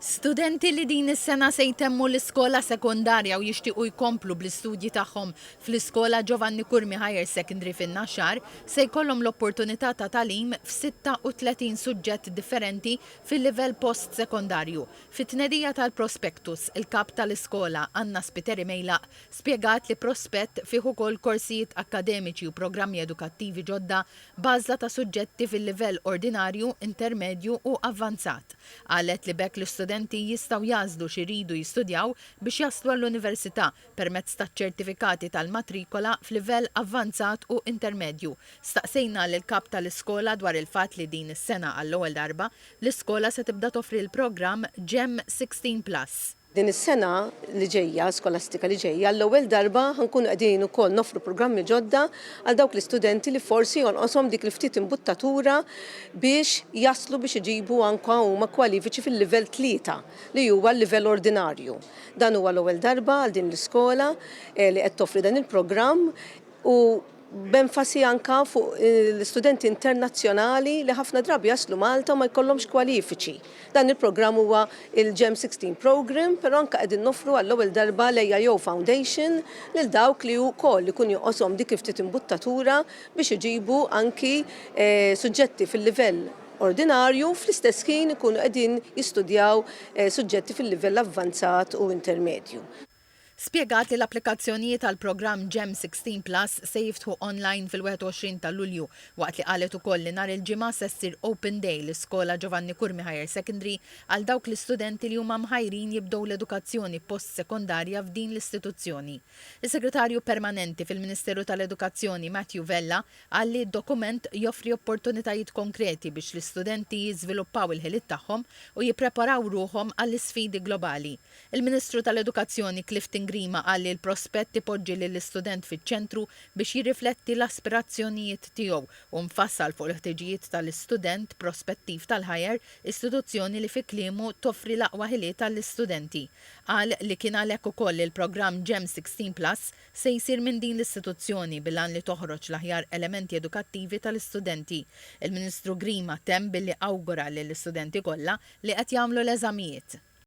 Studenti li din is-sena se jtemmu l-iskola sekondarja u jixtiequ jkomplu bl-istudji tagħhom fl-Iskola Giovanni Curmi Higher Secondary fin-Naxxar se jkollhom l-opportunità ta' tagħlim f'36 suġġett differenti fil-livell post-sekondarju. Fit-tnedija tal-prospektus, il-kap tal-iskola Anna Spiteri Mejlaq spjegat li prospett fih ukoll korsijiet akademiċi u programmi edukattivi ġodda bażla ta' suġġetti fil-livell ordinarju, intermedju u avvanzat. Qalet li bekk l-istudenti jistgħu jażlu x'iridu jistudjaw biex jaslu għall-università permezz taċ-ċertifikati tal-matrikola f'livell avvanzat u intermedju. Staqsejna lill-kap tal-iskola dwar il-fatt li din is-sena għall-ewwel darba l-iskola se tibda toffri l-programm GEM16+. Din is-sena li ġejja, skolastika li ġejja, l-ewwel darba ħankunu qegħdin ukoll nofru programmi ġodda għal dawk l-istudenti li forsi jonqoshom dik il-ftit imbuttatura biex jaslu biex iġibu anke huma kwalifiċi fil-livell 3 li huwa l-livell ordinarju. Dan huwa l-ewwel darba għal din l-iskola li qed toffri dan il-programm u b'enfasi anka fuq l-istudenti internazzjonali li ħafna drabi jaslu Malta u ma jkollhomx kwalifiċi. Dan il-programm huwa il-GEM16 program, però anke qegħdin nofru għall-ewwel darba l-AIO Foundation lil dawk li wkoll ikun joqoshom dik ftit imbuttatura biex iġibu anki suġġetti fil-livell ordinarju fl-istess ħin ikunu qegħdin jistudjaw suġġetti fil-livell avvanzat u intermedju. Spjegat li l-applikazzjonijiet tal-programm GEM16+ se jiftħu online fil-21 ta' Lulju waqt li qalet ukoll li nhar il-ġimgħa se ssir Open Day l-Iskola Giovanni Curmi Higher Secondary għal dawk l-istudenti li huma mħajrin jibdew l-edukazzjoni post-sekondarja f'din l-istituzzjoni. Is-Segretarju Permanenti fil-Ministeru tal-Edukazzjoni Matthew Vella qal li d-dokument joffri opportunitajiet konkreti biex l-istudenti jiżviluppaw il-ħiliet tagħhom u jippreparaw ruhom għall-isfidi globali. Il-Ministru tal-Edukazzjoni Grima għalli l-prospett ipoġġi lill-istudent fiċ-ċentru biex jirrifletti l-aspirazzjonijiet tiegħu u mfassal fuq l-ħtiġijiet tal-istudent prospettiv tal-ħajjer, istituzzjoni li fi kliemu toffri l-aqwa ħiliet tal-istudenti. Qal li kien għalhekk ukoll il-programm GEM16+ se jsir minn din l-istituzzjoni bil-għan li toħroġ l-aħjar elementi edukattivi tal-istudenti. Il-Ministru Grima temm billi awgura lill-istudenti kollha li qed jagħmlu l-eżamijiet.